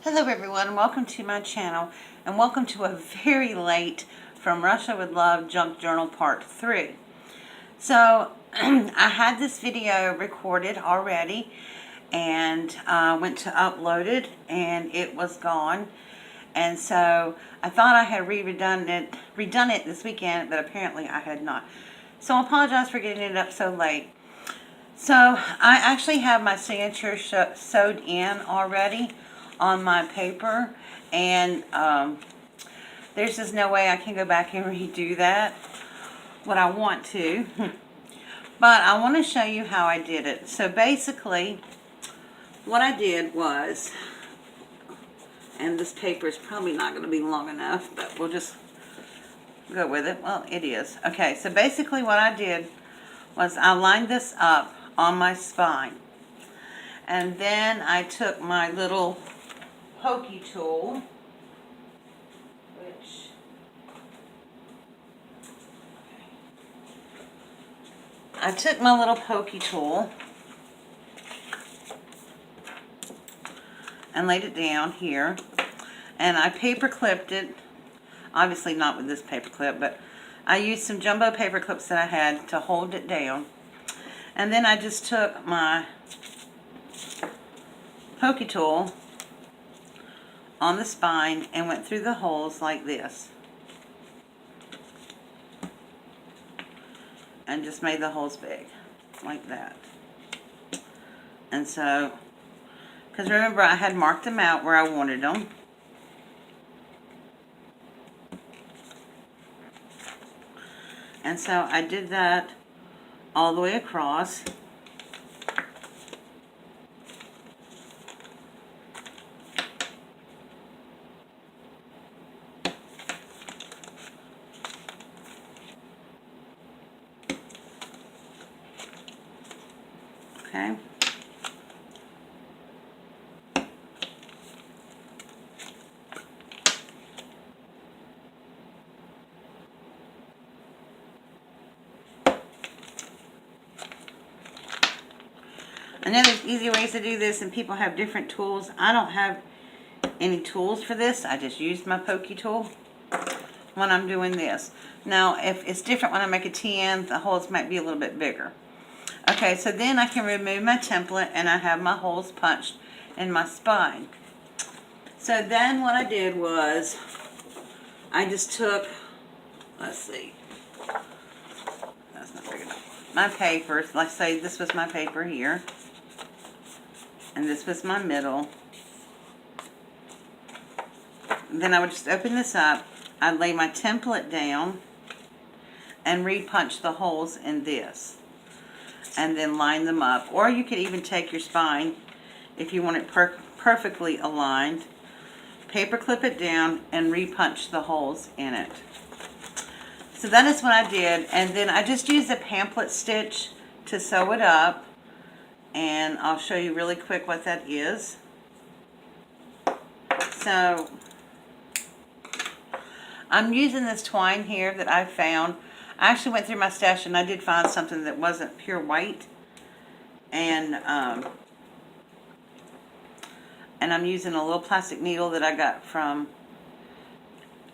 Hello everyone, welcome to my channel and welcome to a very late From Russia with Love Junk Journal Part 3. So I had this video recorded already and went to upload it and it was gone. And so I thought I had redone it this weekend, but apparently I had not. So I apologize for getting it up so late. So I actually have my signature sewed in already on my paper, and there's just no way I can go back and redo that, what I want to. But I want to show you how I did it. So basically what I did was, and this paper is probably not going to be long enough, but we'll just go with it. Well, it is. Okay, so basically what I did was I lined this up on my spine, and then I took my little pokey tool, which I took my little pokey tool and laid it down here, and I paper clipped it. Obviously not with this paper clip, but I used some jumbo paper clips that I had to hold it down. And then I just took my pokey tool on the spine and went through the holes like this. And just made the holes big, like that. And so, because remember I had marked them out where I wanted them. And so I did that all the way across. Okay. I know there's easy ways to do this and people have different tools. I don't have any tools for this. I just used my pokey tool when I'm doing this. Now, if it's different when I make a TN, the holes might be a little bit bigger. Okay, so then I can remove my template and I have my holes punched in my spine. So then what I did was I just took, let's see, that's not big enough, my papers. Let's say this was my paper here, and this was my middle. Then I would just open this up, I'd lay my template down and re-punch the holes in this, and then line them up. Or you could even take your spine, if you want it perfectly aligned, paper clip it down and re-punch the holes in it. So that is what I did, and then I just used a pamphlet stitch to sew it up, and I'll show you really quick what that is. So I'm using this twine here that I found. I actually went through my stash and I did find something that wasn't pure white, and I'm using a little plastic needle that I got from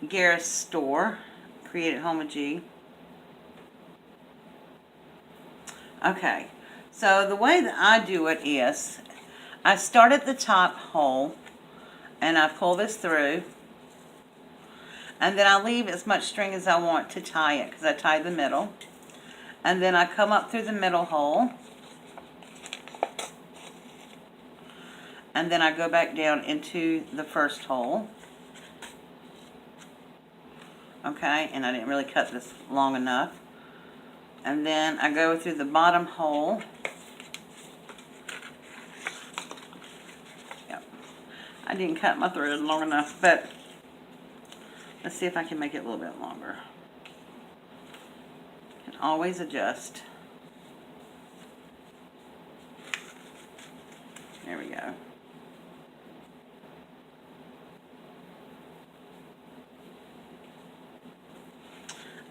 Gareth's store, Create at Home with G. Okay, so the way that I do it is I start at the top hole and I pull this through, and then I leave as much string as I want to tie it, because I tie the middle. And then I come up through the middle hole, and then I go back down into the first hole. Okay, and I didn't really cut this long enough. And then I go through the bottom hole. Yep, I didn't cut my thread long enough, but let's see if I can make it a little bit longer. Can always adjust. There we go.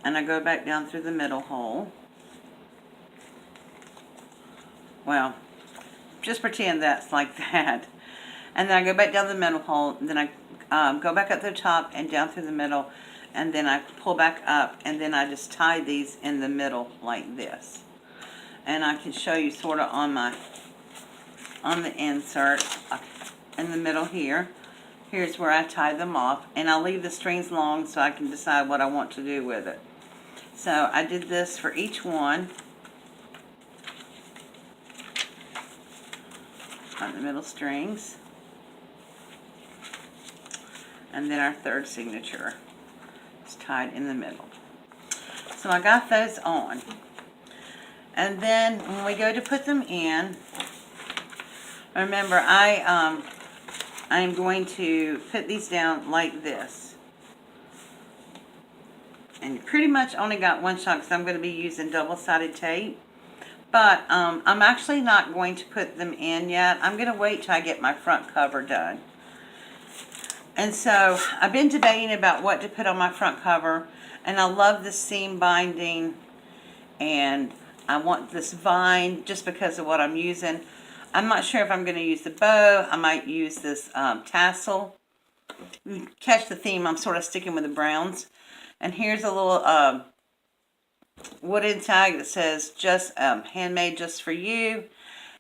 And I go back down through the middle hole. Well, just pretend that's like that. and then I go back down the middle hole, and then I go back up to the top and down through the middle, and then I pull back up, and then I just tie these in the middle like this. And I can show you sort of on the insert in the middle here. Here's where I tie them off, and I'll leave the strings long so I can decide what I want to do with it. So I did this for each one on the middle strings, and then our third signature is tied in the middle. So I got those on, and then when we go to put them in, remember I am going to put these down like this, and pretty much only got one shot because I'm going to be using double-sided tape. But I'm actually not going to put them in yet. I'm going to wait till I get my front cover done. And so I've been debating about what to put on my front cover, and I love the seam binding, and I want this vine just because of what I'm using. I'm not sure if I'm going to use the bow. I might use this tassel. You catch the theme, I'm sort of sticking with the browns. And here's a little wooden tag that says just handmade just for you,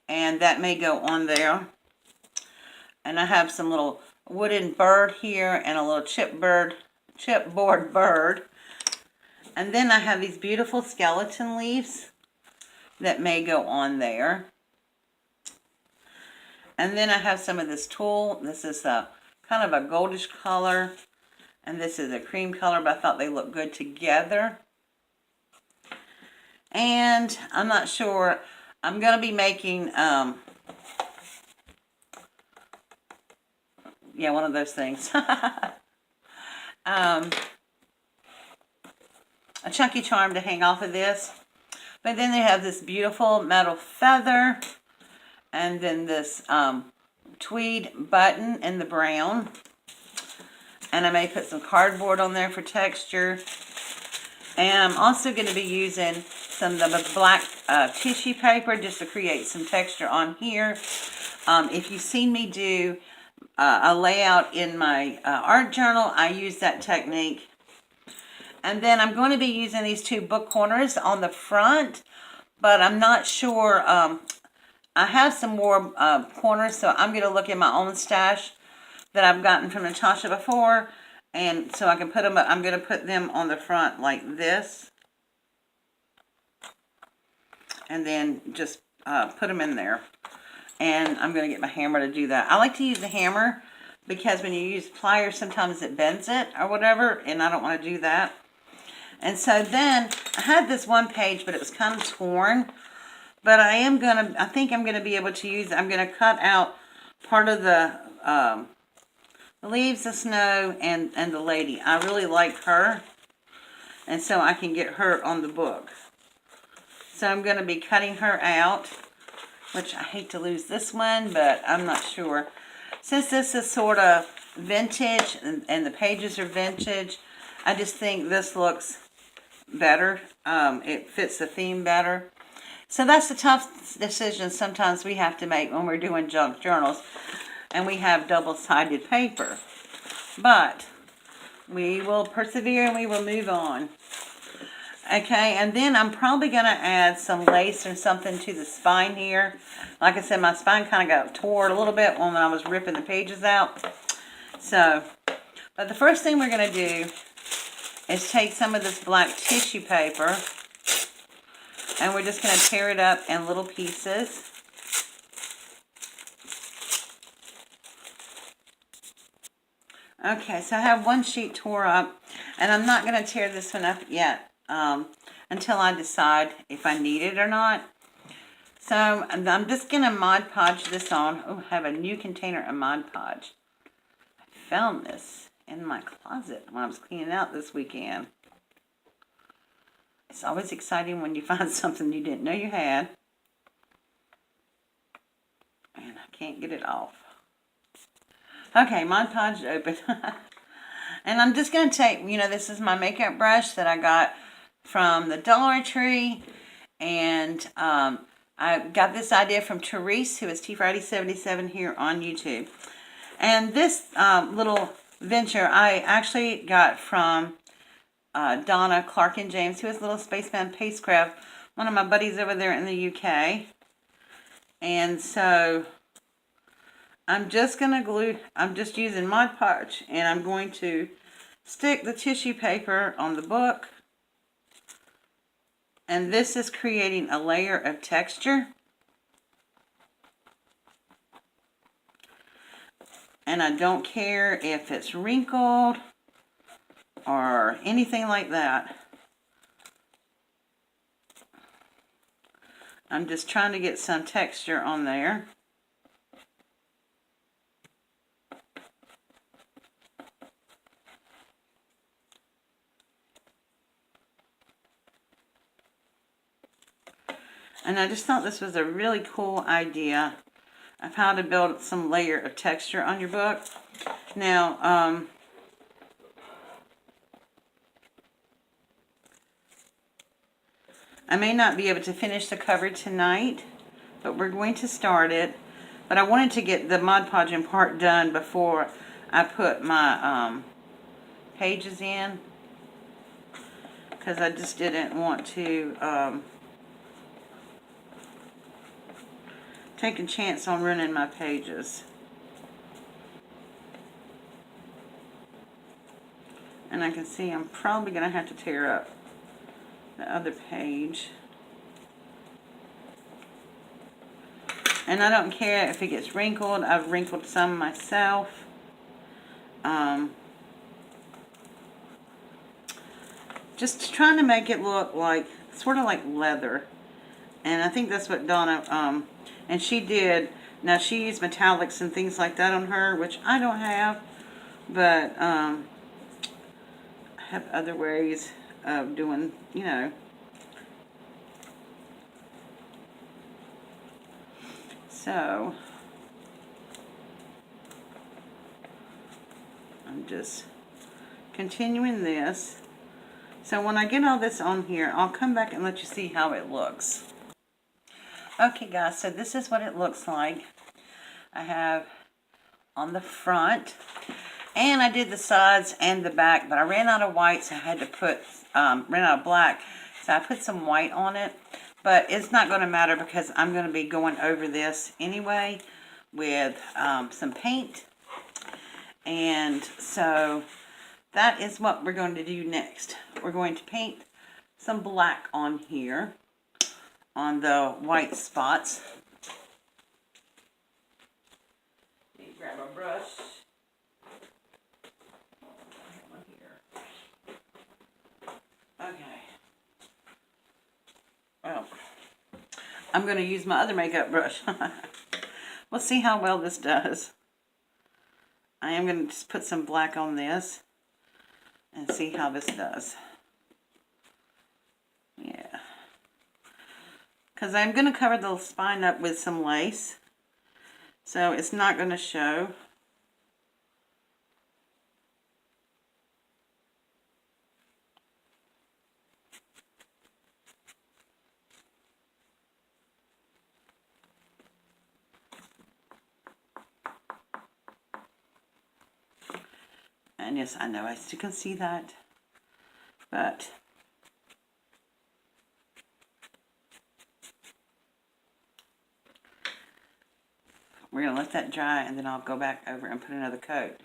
and that may go on there. And I have some little wooden bird here and a little chipboard bird. And then I have these beautiful skeleton leaves that may go on there. And then I have some of this tulle. This is a kind of a goldish color, and this is a cream color, but I thought they looked good together. And I'm not sure. I'm going to be making, yeah, one of those things. A chunky charm to hang off of this. But then they have this beautiful metal feather, and then this tweed button in the brown. And I may put some cardboard on there for texture. And I'm also going to be using some of the black tissue paper just to create some texture on here. If you've seen me do a layout in my art journal, I use that technique. And then I'm going to be using these two book corners on the front, but I'm not sure. I have some more corners, so I'm going to look in my own stash that I've gotten from Natasha before, and so I can put them. I'm going to put them on the front like this, and then just put them in there. And I'm going to get my hammer to do that. I like to use the hammer because when you use pliers, sometimes it bends it or whatever, and I don't want to do that. And so then I had this one page, but it was kind of torn. But I think I'm going to be able to use it. I'm going to cut out part of the leaves, the snow, and the lady. I really like her, and so I can get her on the book. So I'm going to be cutting her out, which I hate to lose this one, but I'm not sure. Since this is sort of vintage, and the pages are vintage, I just think this looks better. It fits the theme better. So that's the tough decision sometimes we have to make when we're doing junk journals and we have double-sided paper. But we will persevere and we will move on. Okay, and then I'm probably going to add some lace or something to the spine here. Like I said, my spine kind of got tore a little bit when I was ripping the pages out. So, but the first thing we're going to do is take some of this black tissue paper, and we're just going to tear it up in little pieces. Okay, so I have one sheet tore up, and I'm not going to tear this one up yet until I decide if I need it or not. So I'm just going to Mod Podge this on. Oh, I have a new container of Mod Podge. I found this in my closet when I was cleaning out this weekend. It's always exciting when you find something you didn't know you had. And I can't get it off. Okay, Mod Podge open. And I'm just going to take, this is my makeup brush that I got from the Dollar Tree. And I got this idea from Therese, who is Tea Friday 77 here on YouTube. And this little venture I actually got from Donna, Clark, and James, who is Little Spaceman Pacecraft, one of my buddies over there in the UK. And so I'm just using Mod Podge, and I'm going to stick the tissue paper on the book. And this is creating a layer of texture. And I don't care if it's wrinkled or anything like that. I'm just trying to get some texture on there. And I just thought this was a really cool idea of how to build some layer of texture on your book. Now, I may not be able to finish the cover tonight, but we're going to start it. But I wanted to get the Mod Podge part done before I put my pages in, because I just didn't want to take a chance on ruining my pages. And I can see I'm probably going to have to tear up the other page. And I don't care if it gets wrinkled. I've wrinkled some myself. Just trying to make it look like, sort of like leather. And I think that's what Donna, and she did. Now she used metallics and things like that on her, which I don't have. But I have other ways of doing, you know. So I'm just continuing this. So when I get all this on here, I'll come back and let you see how it looks. Okay guys, so this is what it looks like. I have on the front, and I did the sides and the back, but I ran out of white, so I had to put, ran out of black, so I put some white on it. But it's not going to matter because I'm going to be going over this anyway with some paint. And so that is what we're going to do next. We're going to paint some black on here, on the white spots. Let me grab a brush. Okay. Well, I'm going to use my other makeup brush. We'll see how well this does. I am going to just put some black on this and see how this does. Yeah. Because I'm going to cover the spine up with some lace, so it's not going to show. And yes, I know I still can see that, but we're going to let that dry, and then I'll go back over and put another coat.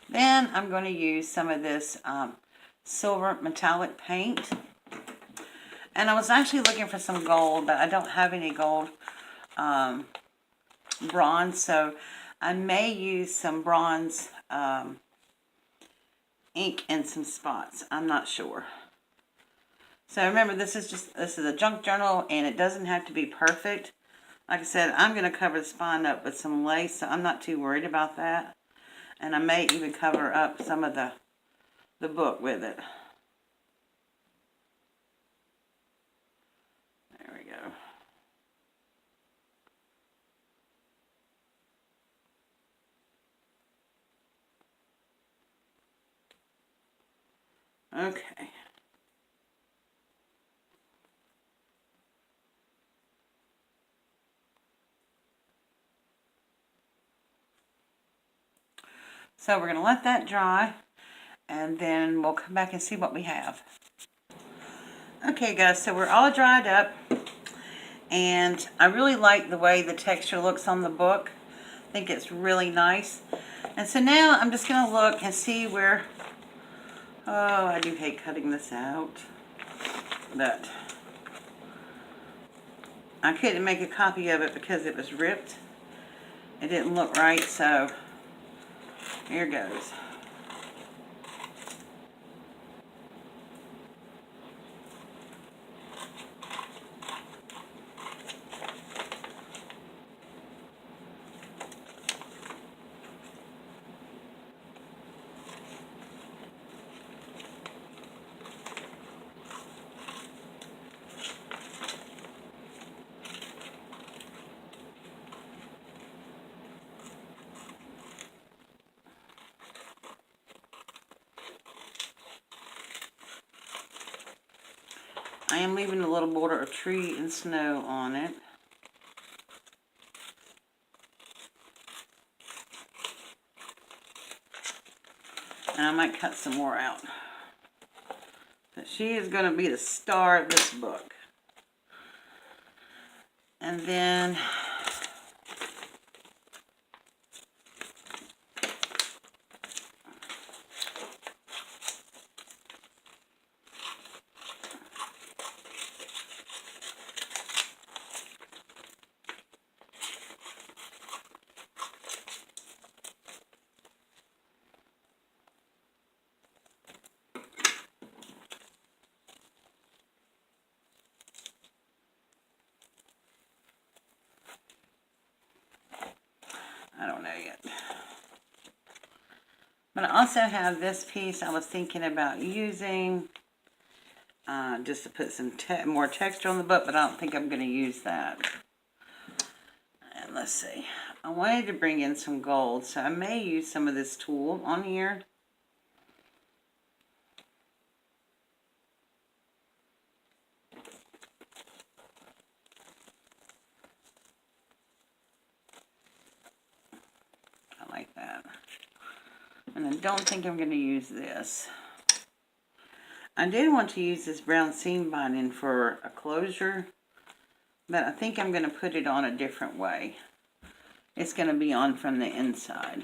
Then I'm going to use some of this silver metallic paint. And I was actually looking for some gold, but I don't have any gold bronze, so I may use some bronze ink in some spots. I'm not sure. So remember, this is a junk journal, and it doesn't have to be perfect. Like I said, I'm going to cover the spine up with some lace, so I'm not too worried about that. And I may even cover up some of the book with it. There we go. Okay. So we're going to let that dry, and then we'll come back and see what we have. Okay guys, so we're all dried up, and I really like the way the texture looks on the book. I think it's really nice. And so now I'm just going to look and see where, oh, I do hate cutting this out, but I couldn't make a copy of it because it was ripped. It didn't look right, so here goes. I am leaving a little border of tree and snow on it. And I might cut some more out. But she is going to be the star of this book. And then I don't know yet. But I also have this piece I was thinking about using just to put some more texture on the book, but I don't think I'm going to use that. And let's see. I wanted to bring in some gold, so I may use some of this tulle on here. I like that. And I don't think I'm going to use this. I did want to use this brown seam binding for a closure, but I think I'm going to put it on a different way. It's going to be on from the inside.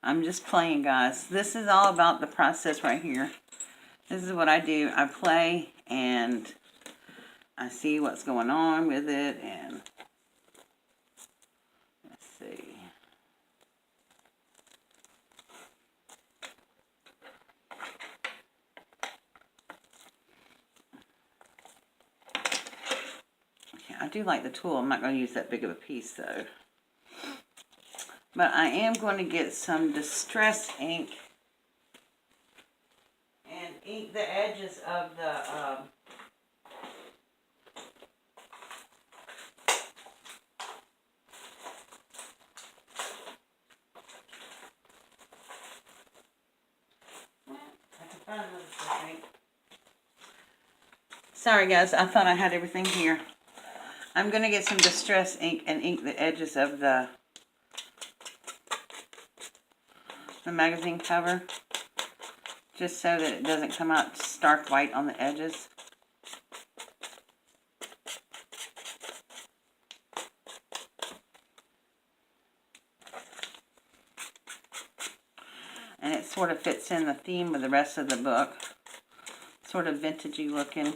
I'm just playing, guys. This is all about the process right here. This is what I do. I play and I see what's going on with it, and let's see. Okay, I do like the tool. I'm not going to use that big of a piece though. But I am going to get some distress ink and ink the edges of the sorry guys, I thought I had everything here. I'm going to get some distress ink and ink the edges of the magazine cover, just so that it doesn't come out stark white on the edges. And it sort of fits in the theme with the rest of the book. Sort of vintagey looking.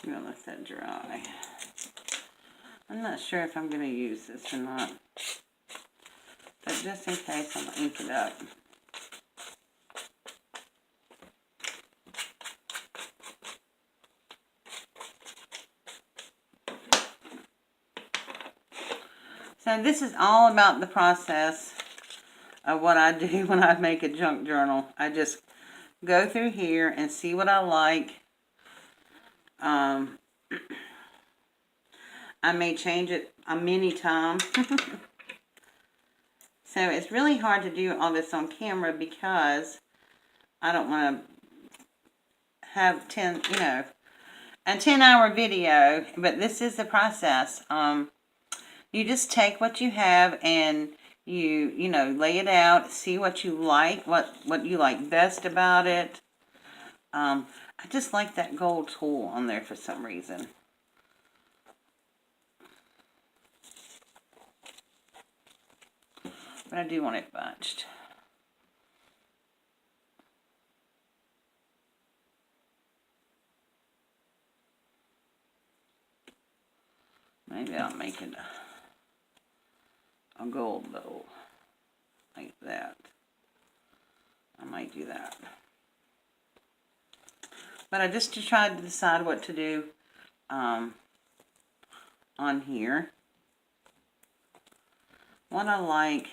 I'm going to let that dry. I'm not sure if I'm going to use this or not. But just in case, I'm going to ink it up. So this is all about the process of what I do when I make a junk journal. I just go through here and see what I like. I may change it a many times. So it's really hard to do all this on camera because I don't want to have a 10-hour video, but this is the process. You just take what you have and you lay it out, see what you like, what you like best about it. I just like that gold tool on there for some reason. But I do want it bunched. Maybe I'll make it a gold bowl. Like that. I might do that. But I just tried to decide what to do on here. What I like.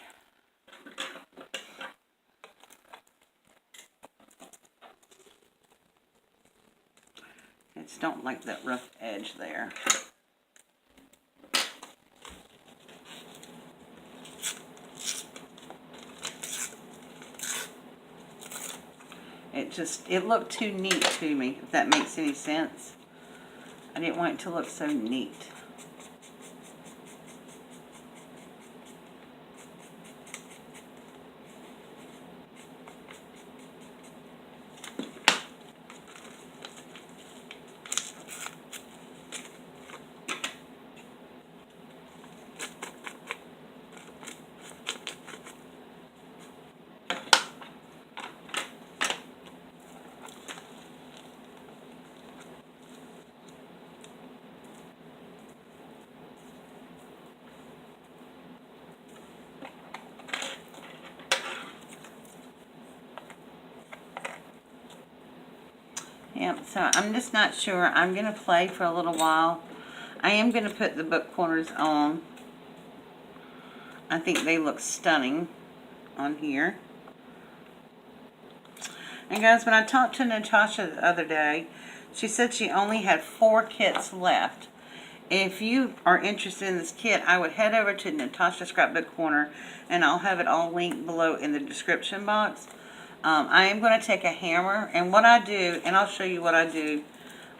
I just don't like that rough edge there. It looked too neat to me, if that makes any sense. I didn't want it to look so neat. Yep, so I'm just not sure. I'm going to play for a little while. I am going to put the book corners on. I think they look stunning on here. And guys, when I talked to Natasha the other day, she said she only had 4 kits left. If you are interested in this kit, I would head over to Natasha Scrapbook Corner, and I'll have it all linked below in the description box. I am going to take a hammer, and what I do, and I'll show you what I do.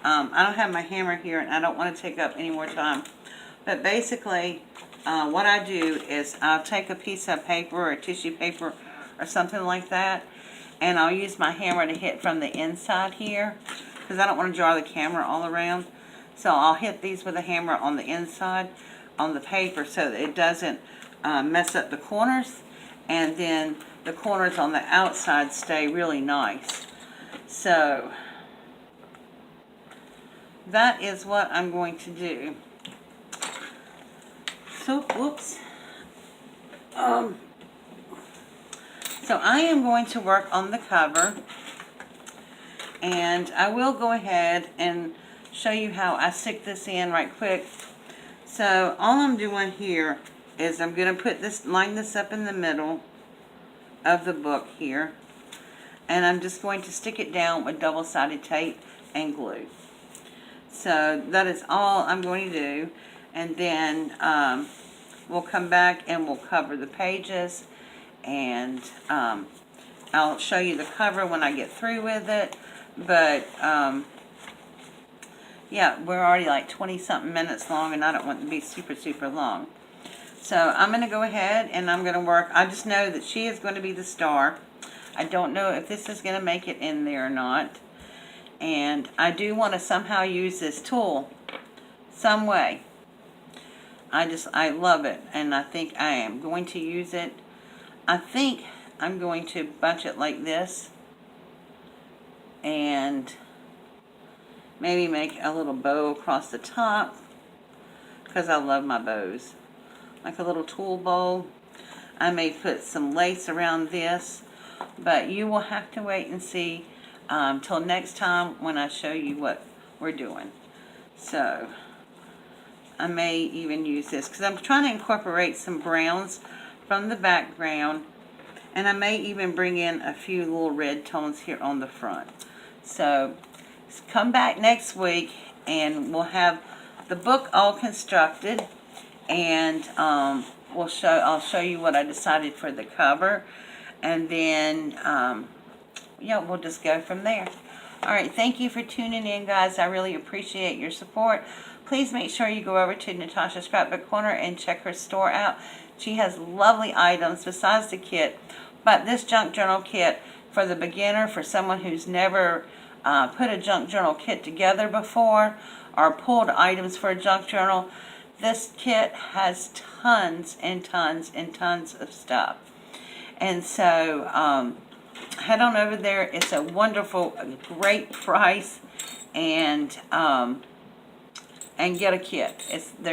I don't have my hammer here, and I don't want to take up any more time. But basically, what I do is I'll take a piece of paper or tissue paper or something like that, and I'll use my hammer to hit from the inside here, because I don't want to jar the camera all around. So I'll hit these with a hammer on the inside on the paper so that it doesn't mess up the corners, and then the corners on the outside stay really nice. So that is what I'm going to do. So, whoops. So I am going to work on the cover, and I will go ahead and show you how I stick this in right quick. So all I'm doing here is I'm going to put this, line this up in the middle of the book here, and I'm just going to stick it down with double-sided tape and glue. So that is all I'm going to do, and then we'll come back and we'll cover the pages, and I'll show you the cover when I get through with it. But yeah, we're already like 20-something minutes long, and I don't want it to be super long. So I'm going to go ahead and I'm going to work. I just know that she is going to be the star. I don't know if this is going to make it in there or not. And I do want to somehow use this tool some way. I love it, and I think I am going to use it. I think I'm going to bunch it like this and maybe make a little bow across the top, because I love my bows. Like a little tool bowl. I may put some lace around this, but you will have to wait and see till next time when I show you what we're doing. So I may even use this because I'm trying to incorporate some browns from the background, and I may even bring in a few little red tones here on the front. So come back next week and we'll have the book all constructed, and I'll show you what I decided for the cover, and then yeah, we'll just go from there. All right, thank you for tuning in, guys. I really appreciate your support. Please make sure you go over to Natasha's Scrapbook Corner and check her store out. She has lovely items besides the kit, but this junk journal kit for the beginner, for someone who's never put a junk journal kit together before or pulled items for a junk journal, this kit has tons and tons and tons of stuff. And so head on over there. It's a wonderful, great price, and get a kit.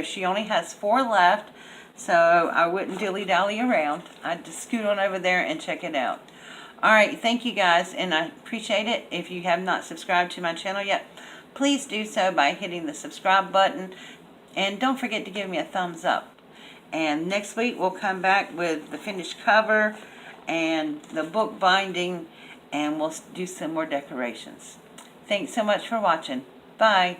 She only has 4 left, so I wouldn't dilly-dally around. I'd just scoot on over there and check it out. All right, thank you guys, and I appreciate it. If you have not subscribed to my channel yet, please do so by hitting the subscribe button, and don't forget to give me a thumbs up. And next week we'll come back with the finished cover and the book binding, and we'll do some more decorations. Thanks so much for watching. Bye.